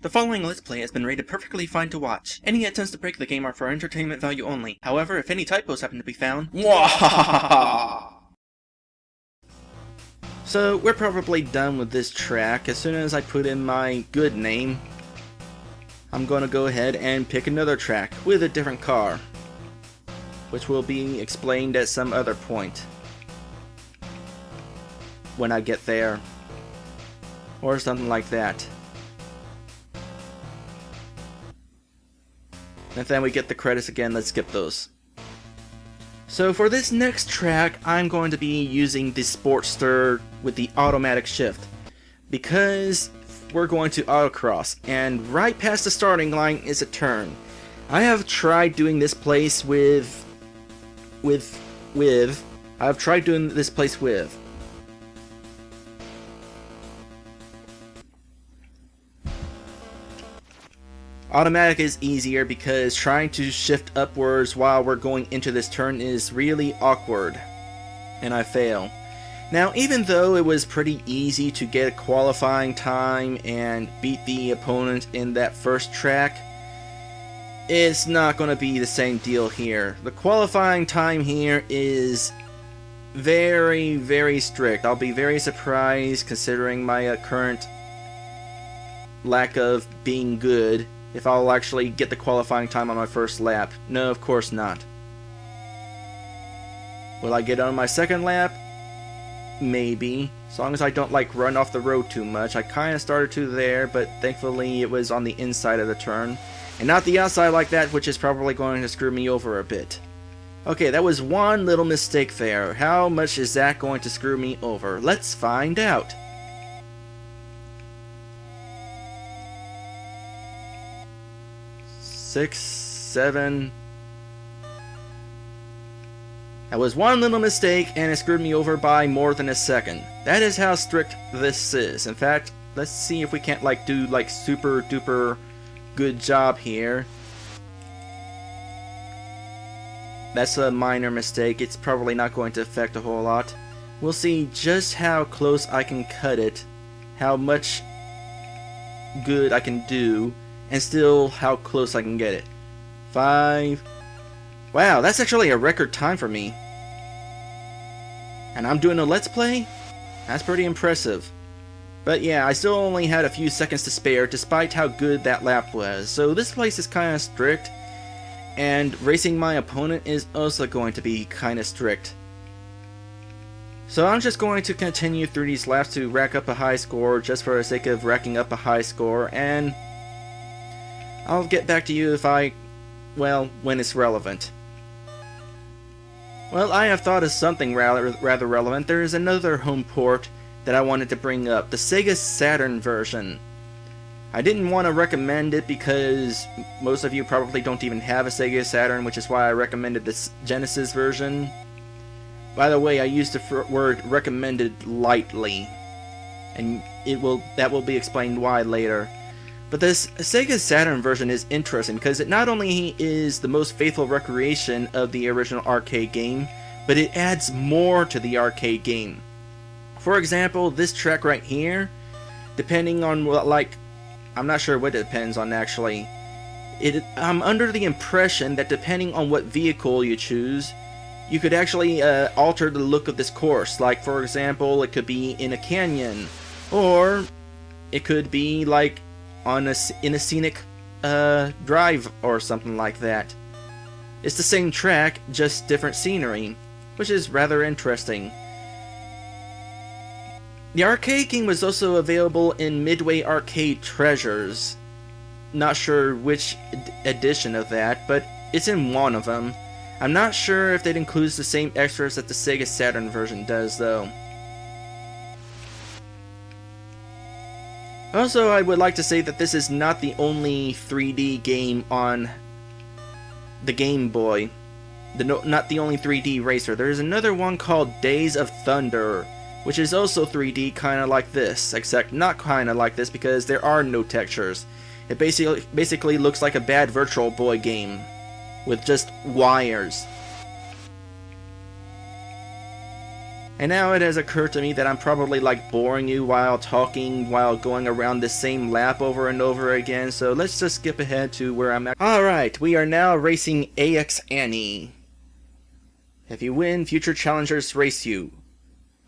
The following Let's Play has been rated perfectly fine to watch. Any attempts to break the game are for entertainment value only. However, if any typos happen to be found, Mwahaha! So, we're probably done with this track. As soon as I put in my good name, I'm gonna go ahead and pick another track with a different car, which will be explained at some other point when I get there, or something like that. And then we get the credits again. Let's skip those. So for this next track, I'm going to be using the Sportster with the automatic shift, because we're going to Autocross, and right past the starting line is a turn. I have tried doing this place with automatic is easier because trying to shift upwards while we're going into this turn is really awkward, and I fail. Now, even though it was pretty easy to get a qualifying time and beat the opponent in that first track, it's not going to be the same deal here. The qualifying time here is very, very strict. I'll be very surprised, considering my current lack of being good, if I'll actually get the qualifying time on my first lap. No, of course not. Will I get on my second lap? Maybe. As long as I don't run off the road too much. I kind of started to there, but thankfully it was on the inside of the turn, and not the outside like that, which is probably going to screw me over a bit. Okay, that was one little mistake there. How much is that going to screw me over? Let's find out. Six, 7. That was one little mistake, and it screwed me over by more than a second. That is how strict this is. In fact, let's see if we can't do super duper good job here. That's a minor mistake. It's probably not going to affect a whole lot. We'll see just how close I can cut it, how much good I can do, and still how close I can get it. 5. Wow, that's actually a record time for me. And I'm doing a Let's Play? That's pretty impressive. But yeah, I still only had a few seconds to spare despite how good that lap was. So this place is kind of strict, and racing my opponent is also going to be kind of strict. So I'm just going to continue through these laps to rack up a high score, just for the sake of racking up a high score, and I'll get back to you when it's relevant. Well, I have thought of something rather relevant. There is another home port that I wanted to bring up, the Sega Saturn version. I didn't want to recommend it because most of you probably don't even have a Sega Saturn, which is why I recommended the Genesis version. By the way, I used the word recommended lightly, and that will be explained why later. But this Sega Saturn version is interesting because it not only is the most faithful recreation of the original arcade game, but it adds more to the arcade game. For example, this track right here, depending on I'm not sure what it depends on actually. I'm under the impression that depending on what vehicle you choose, you could actually alter the look of this course. Like, for example, it could be in a canyon, or it could be in a scenic drive or something like that. It's the same track, just different scenery, which is rather interesting. The arcade game was also available in Midway Arcade Treasures. Not sure which edition of that, but it's in one of them. I'm not sure if that includes the same extras that the Sega Saturn version does, though. Also, I would like to say that this is not the only 3D game on the Game Boy. Not the only 3D racer. There is another one called Days of Thunder, which is also 3D, kind of like this, except not kind of like this because there are no textures. It basically looks like a bad Virtual Boy game with just wires. And now it has occurred to me that I'm probably like boring you while talking, while going around the same lap over and over again, so let's just skip ahead to where I'm at. Alright, we are now racing AX Annie. If you win, future challengers race you.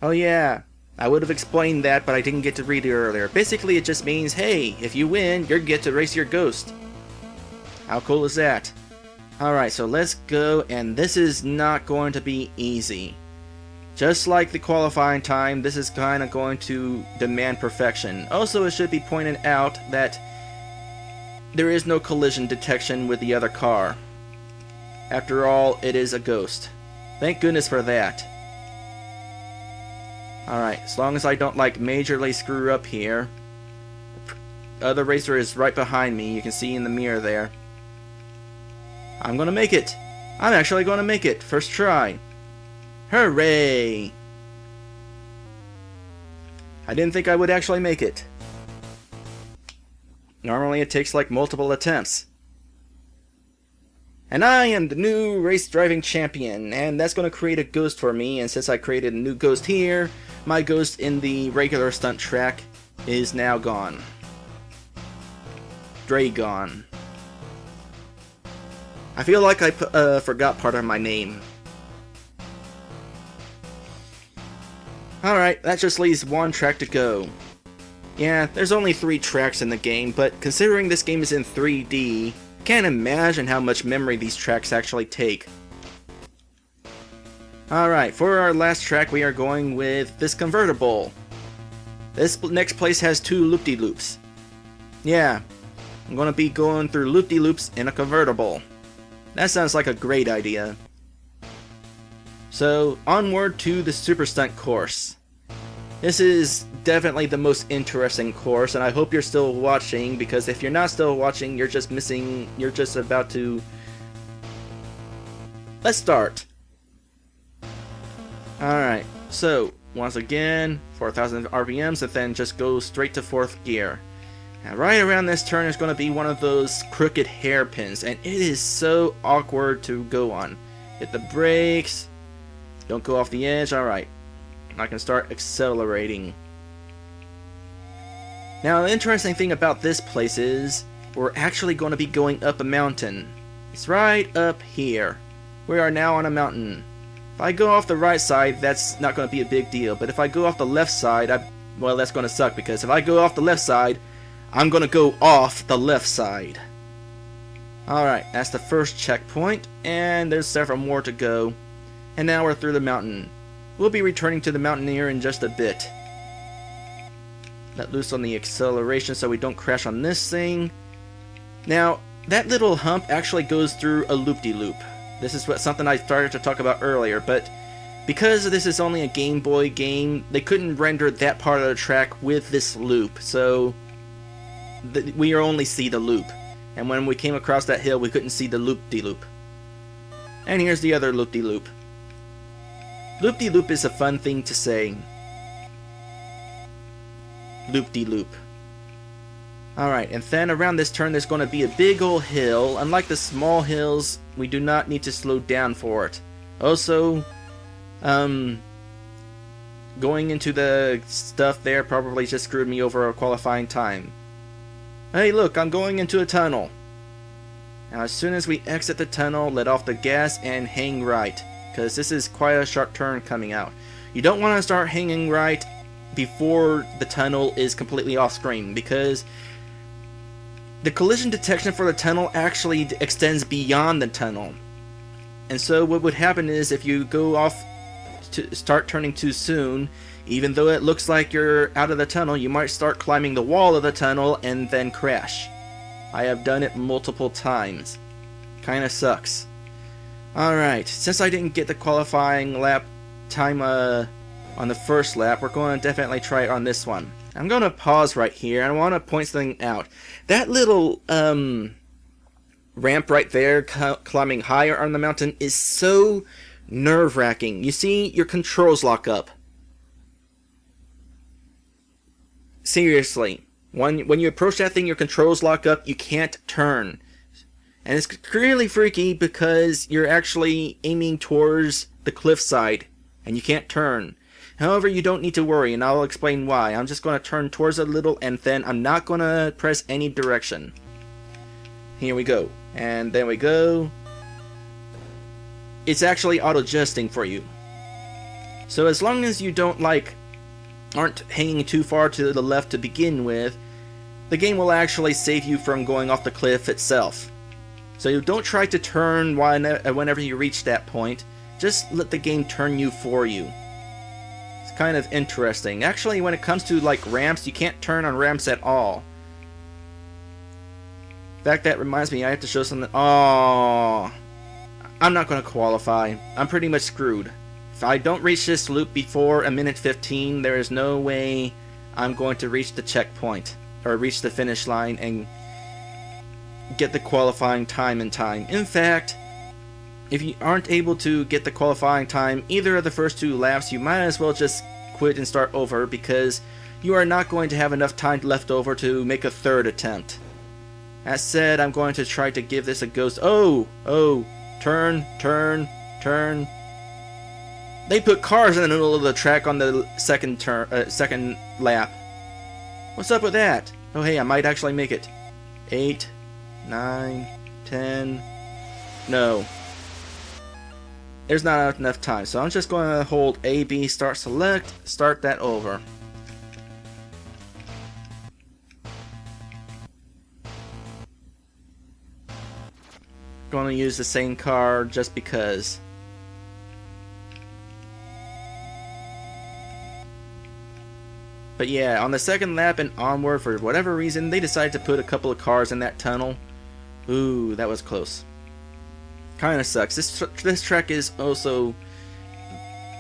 Oh yeah, I would have explained that, but I didn't get to read it earlier. Basically, it just means, hey, if you win, you get to race your ghost. How cool is that? Alright, so let's go, and this is not going to be easy. Just like the qualifying time, this is kind of going to demand perfection. Also, it should be pointed out that there is no collision detection with the other car. After all, it is a ghost. Thank goodness for that. Alright, as long as I don't like majorly screw up here. The other racer is right behind me, you can see in the mirror there. I'm gonna make it! I'm actually gonna make it! First try! Hooray! I didn't think I would actually make it. Normally it takes like multiple attempts. And I am the new race driving champion, and that's going to create a ghost for me, and since I created a new ghost here, my ghost in the regular stunt track is now gone. Dragon. I feel like I forgot part of my name. Alright, that just leaves one track to go. Yeah, there's only 3 tracks in the game, but considering this game is in 3D, I can't imagine how much memory these tracks actually take. Alright, for our last track we are going with this convertible. This next place has 2 loop-de-loops. Yeah, I'm gonna be going through loop-de-loops in a convertible. That sounds like a great idea. So, onward to the Super-Stunt course. This is definitely the most interesting course, and I hope you're still watching, because if you're not still watching, you're just missing, you're just about to... Let's start! Alright, so, once again, 4,000 RPMs, and then just go straight to 4th gear. And right around this turn is going to be one of those crooked hairpins, and it is so awkward to go on. Hit the brakes... Don't go off the edge, alright. I can start accelerating. Now, the interesting thing about this place is, we're actually going to be going up a mountain. It's right up here. We are now on a mountain. If I go off the right side, that's not going to be a big deal. But if I go off the left side, well, that's going to suck. Because if I go off the left side, I'm going to go off the left side. Alright, that's the first checkpoint. And there's several more to go. And now we're through the mountain. We'll be returning to the mountain here in just a bit. Let loose on the acceleration so we don't crash on this thing. Now, that little hump actually goes through a loop-de-loop. This is something I started to talk about earlier, but because this is only a Game Boy game, they couldn't render that part of the track with this loop, so we only see the loop. And when we came across that hill, we couldn't see the loop-de-loop. And here's the other loop-de-loop. Loop-de-loop is a fun thing to say. Loop-de-loop. Alright, and then around this turn there's going to be a big old hill. Unlike the small hills, we do not need to slow down for it. Also, going into the stuff there probably just screwed me over a qualifying time. Hey look, I'm going into a tunnel. Now as soon as we exit the tunnel, let off the gas and hang right. Because this is quite a sharp turn coming out. You don't want to start hanging right before the tunnel is completely off screen, because the collision detection for the tunnel actually extends beyond the tunnel. And so what would happen is if you go off to start turning too soon, even though it looks like you're out of the tunnel, you might start climbing the wall of the tunnel and then crash. I have done it multiple times. Kinda sucks. Alright, since I didn't get the qualifying lap time on the first lap, we're going to definitely try it on this one. I'm going to pause right here, and I want to point something out. That little ramp right there, climbing higher on the mountain, is so nerve-wracking. You see, your controls lock up. Seriously. When you approach that thing, your controls lock up, you can't turn. And it's really freaky because you're actually aiming towards the cliffside, and you can't turn. However, you don't need to worry, and I'll explain why. I'm just going to turn towards it a little, and then I'm not going to press any direction. Here we go. And there we go. It's actually auto-adjusting for you. So as long as you don't, aren't hanging too far to the left to begin with, the game will actually save you from going off the cliff itself. So you don't try to turn whenever you reach that point. Just let the game turn you for you. It's kind of interesting. Actually, when it comes to ramps, you can't turn on ramps at all. In fact, that reminds me, I have to show something. Oh, I'm not going to qualify. I'm pretty much screwed. If I don't reach this loop before a minute 15, there is no way I'm going to reach the checkpoint or reach the finish line and get the qualifying time in time. In fact, if you aren't able to get the qualifying time either of the first 2 laps, you might as well just quit and start over, because you are not going to have enough time left over to make a 3rd attempt. That said, I'm going to try to give this a go. Oh, turn. They put cars in the middle of the track on the second lap. What's up with that? Oh hey, I might actually make it. 8, 9, 10. No. There's not enough time, so I'm just going to hold A, B, start, select, start that over. Going to use the same car just because. But yeah, on the second lap and onward, for whatever reason, they decided to put a couple of cars in that tunnel. Ooh, that was close. Kinda sucks. This track is also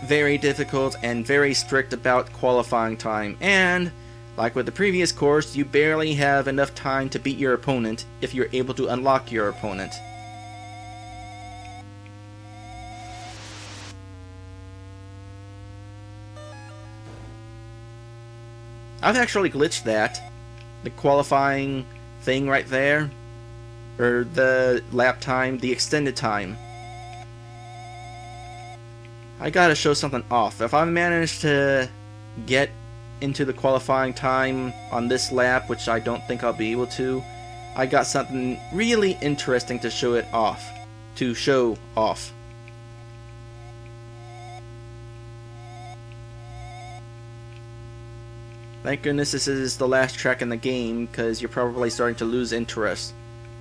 very difficult and very strict about qualifying time. And, like with the previous course, you barely have enough time to beat your opponent if you're able to unlock your opponent. I've actually glitched that. The qualifying thing right there. Or the lap time, the extended time. I gotta show something off. If I manage to get into the qualifying time on this lap, which I don't think I'll be able to, I got something really interesting to show it off. To show off. Thank goodness this is the last track in the game, because you're probably starting to lose interest.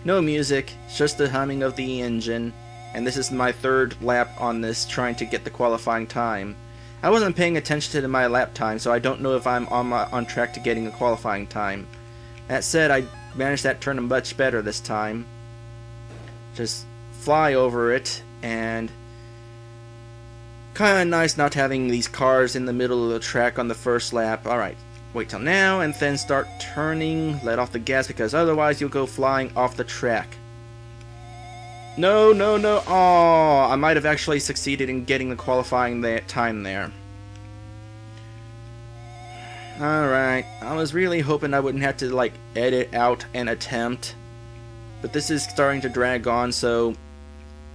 No music, just the humming of the engine, and this is my 3rd lap on this, trying to get the qualifying time. I wasn't paying attention to my lap time, so I don't know if I'm on track to getting the qualifying time. That said, I managed that turn much better this time. Just fly over it, and kinda nice not having these cars in the middle of the track on the first lap. Alright. Wait till now, and then start turning, let off the gas, because otherwise you'll go flying off the track. No, oh, I might have actually succeeded in getting the qualifying time there. Alright, I was really hoping I wouldn't have to, edit out an attempt. But this is starting to drag on, so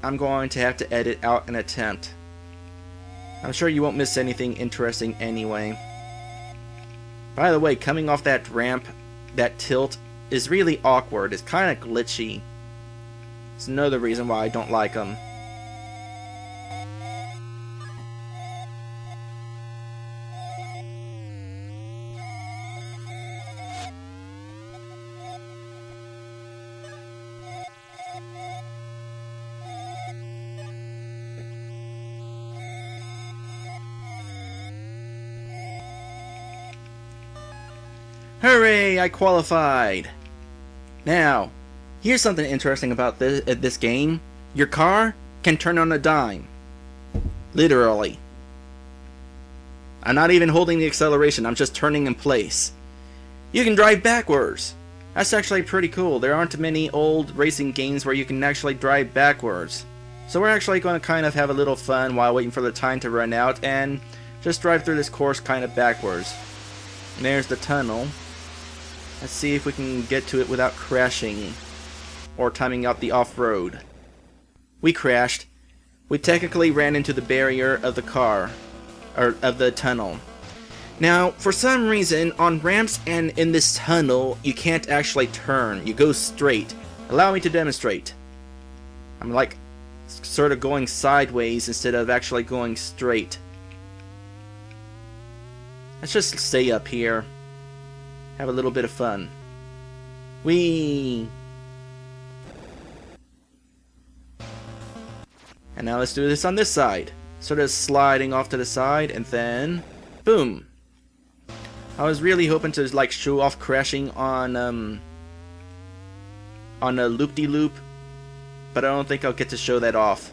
I'm going to have to edit out an attempt. I'm sure you won't miss anything interesting anyway. By the way, coming off that ramp, that tilt, is really awkward. It's kind of glitchy. It's another reason why I don't like them. Hooray! I qualified! Now, here's something interesting about this game. Your car can turn on a dime. Literally. I'm not even holding the acceleration, I'm just turning in place. You can drive backwards! That's actually pretty cool. There aren't many old racing games where you can actually drive backwards. So we're actually going to kind of have a little fun while waiting for the time to run out and just drive through this course kind of backwards. And there's the tunnel. Let's see if we can get to it without crashing or timing out the off-road. We crashed. We technically ran into the barrier of the car. or of the tunnel. Now, for some reason, on ramps and in this tunnel, you can't actually turn. You go straight. Allow me to demonstrate. I'm like sort of going sideways instead of actually going straight. Let's just stay up here. Have a little bit of fun. Whee! And now let's do this on this side. Sort of sliding off to the side and then boom. I was really hoping to like show off crashing on a loop-de-loop, but I don't think I'll get to show that off.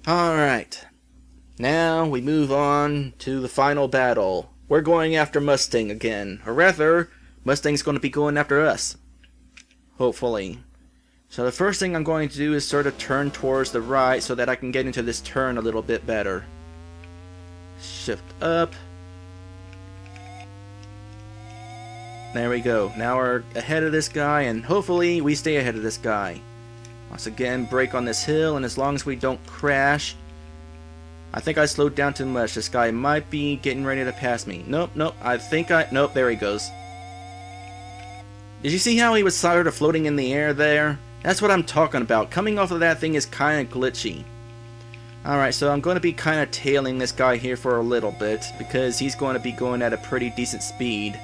Alright. Now we move on to the final battle. We're going after Mustang again. Or rather, Mustang's going to be going after us. Hopefully. So the first thing I'm going to do is sort of turn towards the right so that I can get into this turn a little bit better. Shift up. There we go. Now we're ahead of this guy, and hopefully we stay ahead of this guy. Once again, brake on this hill, and as long as we don't crash. I think I slowed down too much. This guy might be getting ready to pass me. Nope, nope. Nope, there he goes. Did you see how he was sort of floating in the air there? That's what I'm talking about. Coming off of that thing is kind of glitchy. Alright, so I'm going to be kind of tailing this guy here for a little bit, because he's going to be going at a pretty decent speed.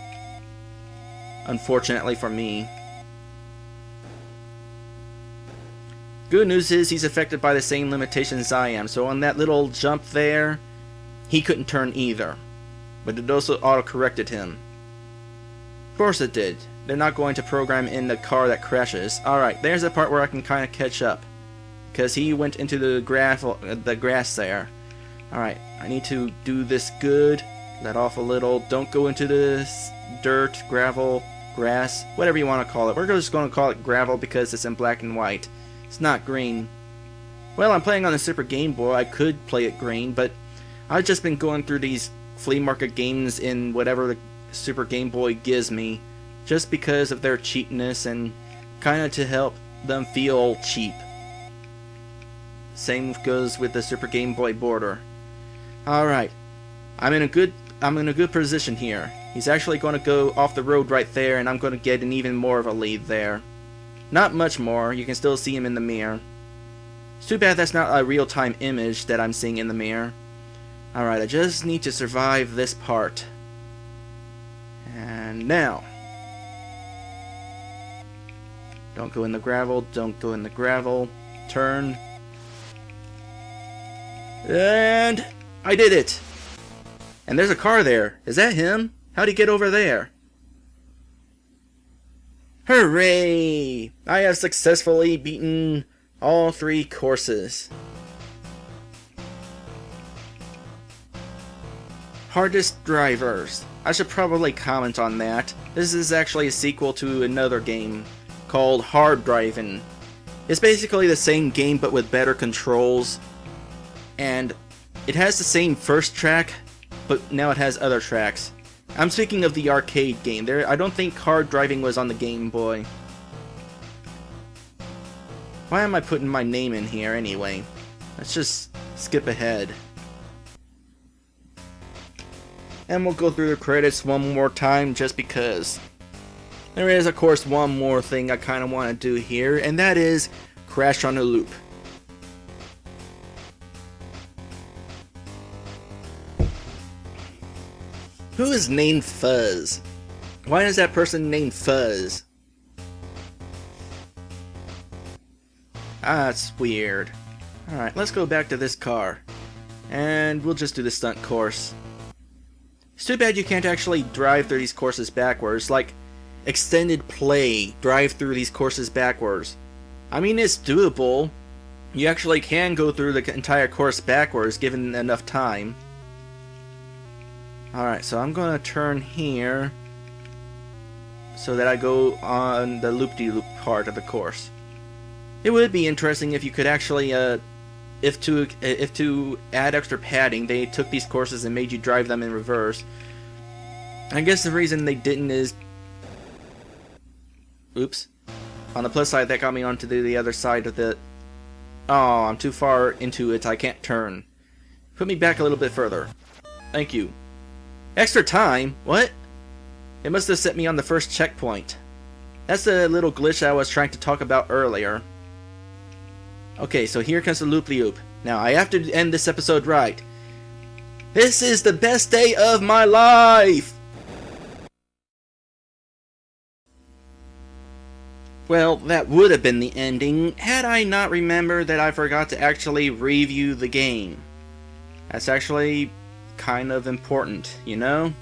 Unfortunately for me. Good news is he's affected by the same limitations I am, so on that little jump there, he couldn't turn either. But it also auto-corrected him. Of course it did. They're not going to program in the car that crashes. Alright, there's the part where I can kind of catch up. Because he went into the grass there. Alright, I need to do this good. Let off a little. Don't go into this dirt, gravel, grass, whatever you want to call it. We're just going to call it gravel because it's in black and white. It's not green. Well, I'm playing on the Super Game Boy. I could play it green, but I've just been going through these flea market games in whatever the Super Game Boy gives me, just because of their cheapness and kind of to help them feel cheap. Same goes with the Super Game Boy border. Alright. I'm in a good position here. He's actually going to go off the road right there, and I'm going to get an even more of a lead there. Not much more. You can still see him in the mirror. It's too bad that's not a real-time image that I'm seeing in the mirror. Alright, I just need to survive this part. And now. Don't go in the gravel. Don't go in the gravel. Turn. And I did it! And there's a car there. Is that him? How'd he get over there? Hooray! I have successfully beaten all 3 courses. Hardest drivers. I should probably comment on that. This is actually a sequel to another game called Drivin. It's basically the same game but with better controls. And it has the same first track, but now it has other tracks. I'm speaking of the arcade game. I don't think Hard Driving was on the Game Boy. Why am I putting my name in here anyway? Let's just skip ahead. And we'll go through the credits one more time just because. There is, of course, one more thing I kind of want to do here, and that is crash on a loop. Who is named Fuzz? Why is that person named Fuzz? That's weird. Alright, let's go back to this car. And we'll just do the stunt course. It's too bad you can't actually drive through these courses backwards. Like, extended play, drive through these courses backwards. I mean, it's doable. You actually can go through the entire course backwards, given enough time. Alright, so I'm going to turn here so that I go on the loop-de-loop part of the course. It would be interesting if you could actually, if to add extra padding, they took these courses and made you drive them in reverse. I guess the reason they didn't is... Oops. On the plus side, that got me onto the other side of the Oh, I'm too far into it, I can't turn. Put me back a little bit further. Thank you. Extra time? What? It must have set me on the first checkpoint. That's the little glitch I was trying to talk about earlier. Okay, so here comes the loop-de-loop. Now, I have to end this episode right. This is the best day of my life! Well, that would have been the ending had I not remembered that I forgot to actually review the game. That's actually kind of important, you know?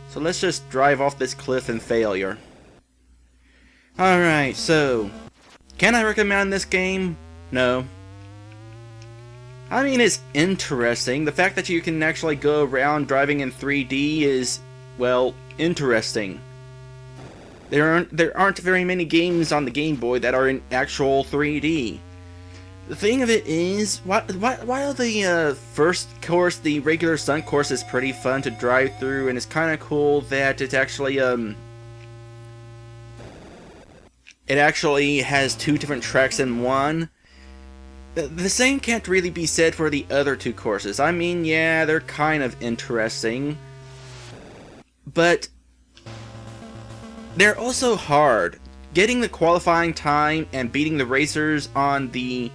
So let's just drive off this cliff in failure. Alright, so... can I recommend this game? No. I mean, it's interesting. The fact that you can actually go around driving in 3D is, well, interesting. There aren't very many games on the Game Boy that are in actual 3D. The thing of it is, while the first course, the regular stunt course, is pretty fun to drive through, and it's kind of cool that it actually has two different tracks in one. The same can't really be said for the other two courses. I mean, yeah, they're kind of interesting, but they're also hard. Getting the qualifying time and beating the racers on the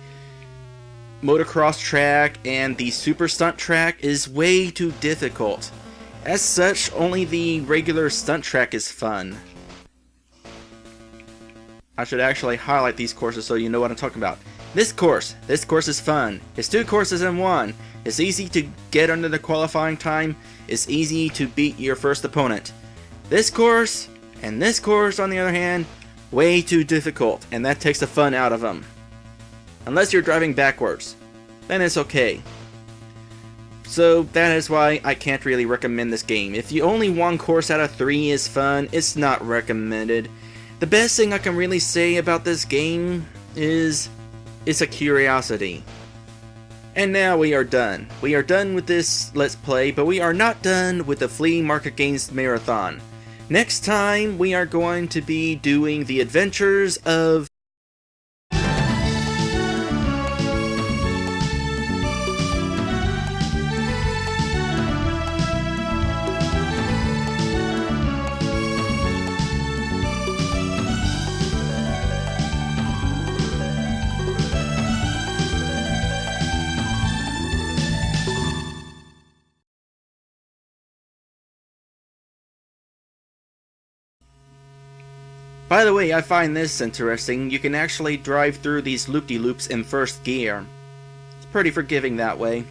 motocross track and the Super-Stunt track is way too difficult. As such, only the regular stunt track is fun. I should actually highlight these courses so you know what I'm talking about. This course is fun. It's two courses in one. It's easy to get under the qualifying time. It's easy to beat your first opponent. This course and this course, on the other hand, way too difficult, and that takes the fun out of them. Unless you're driving backwards, then it's okay. So that is why I can't really recommend this game. If you only one course out of 3 is fun, it's not recommended. The best thing I can really say about this game is it's a curiosity. And now we are done. We are done with this Let's Play, but we are not done with the Flea Market Games Marathon. Next time, we are going to be doing the adventures of... By the way, I find this interesting. You can actually drive through these loop-de-loops in first gear. It's pretty forgiving that way.